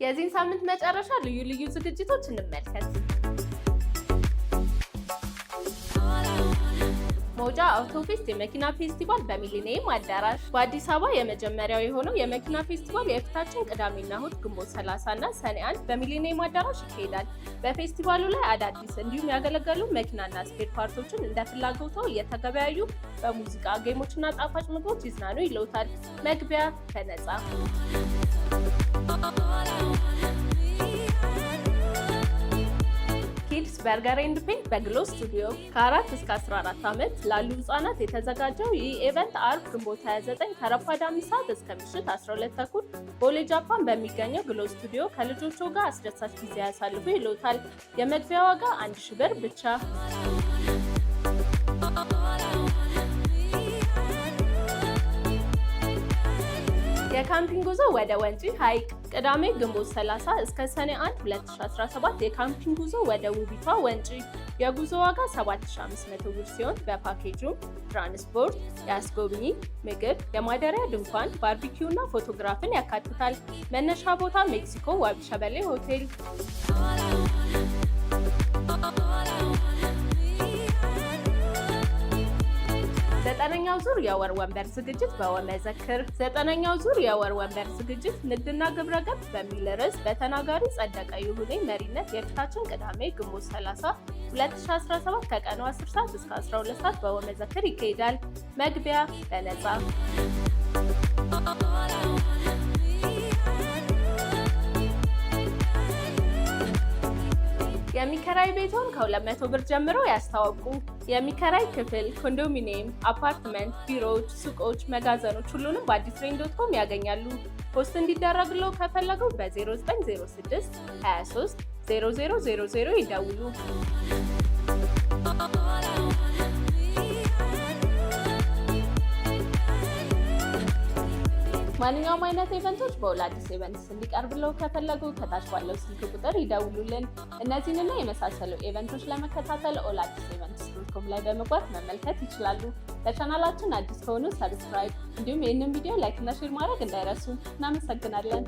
የዚህን ሳምንት መጨረሻ ልዩ ልዩ ዝግጅቶች እንመልከት። ሞጃ አውቶፌስት የመኪና ፌስቲቫል በሚሊኒየም አዳራሽ። በአዲስ አበባ የመጀመሪያው የሆነው የመኪና ፌስቲቫል የፊታችን ቅዳሜና እሁድ ግንቦት 30 እና ሰኔ 1 በሚሊኒየም አዳራሽ ይካሄዳል። በፌስቲቫሉ ላይ አዳዲስ እንዲሁም ያገለገሉ መኪናና ስፔር ፓርቶችን እንደ ፍላጎቶ እየተገበያዩ በሙዚቃ ጌሞችና ጣፋጭ ምግቦች ይዝናኑ ይለውታል። መግቢያ በነፃ። ኪድስ በርገር ኤንድ ፔንት በግሎ ስቱዲዮ ከ4 እስከ 14 ዓመት ላሉ ህጻናት የተዘጋጀው ይህ ኢቨንት አርብ ግንቦት 29 ከረፋዳ 5 ሰዓት እስከ ምሽት 12 ተኩል ቦሌ ጃፓን በሚገኘው ግሎ ስቱዲዮ ከልጆቹ ጋር አስደሳች ጊዜ ያሳልፉ ይሉታል። የመግቢያ ዋጋ 1000 ብር ብቻ። የካምፒንግ ጉዞ ወደ ወንጪ ሐይቅ ቅዳሜ ግንቦት 30 እስከ ሰኔ 1 2017 የካምፒንግ ጉዞ ወደ ውቢቷ ወንጪ። የጉዞ ዋጋ 7500 ብር ሲሆን በፓኬጁም ትራንስፖርት፣ የአስጎብኚ፣ ምግብ፣ የማደሪያ ድንኳን፣ ባርቢኪው እና ፎቶግራፍን ያካትታል። መነሻ ቦታ ሜክሲኮ ዋቢ ሸበሌ ሆቴል። ዘጠነኛው ዙር የወር ወንበር ዝግጅት በወመዘክር። ዘጠነኛው ዙር የወር ወንበር ዝግጅት ንግድና ግብረገብ በሚል ርዕስ በተናጋሪ ጸደቀ ይሁኔ መሪነት የፊታችን ቅዳሜ ግንቦት 30 2017 ከቀኑ 10 ሰዓት እስከ 12 ሰዓት በወመዘክር ይካሄዳል። መግቢያ በነፃ። የሚከራይ ቤቶን ከ200 ብር ጀምሮ ያስተዋውቁ። የሚከራይ ክፍል፣ ኮንዶሚኒየም፣ አፓርትመንት፣ ቢሮዎች፣ ሱቆች፣ መጋዘኖች ሁሉንም በአዲስሬን.ኮም ያገኛሉ። ፖስት እንዲደረግለው ከፈለጉ በ0906 23 0000 ይደውሉ። ማንኛውም አይነት ኢቨንቶች በኦል አዲስ ኢቨንትስ እንዲቀርብለው ከፈለጉ ከታች ባለው ስልክ ቁጥር ይደውሉልን። እነዚህንና የመሳሰሉ ኢቨንቶች ለመከታተል ኦል አዲስ ኢቨንትስ.ኮም ላይ በመግባት መመልከት ይችላሉ። ለቻናላችን አዲስ ከሆኑ ሰብስክራይብ፣ እንዲሁም ይህንን ቪዲዮ ላይክ እና ሼር ማድረግ እንዳይረሱ። እናመሰግናለን።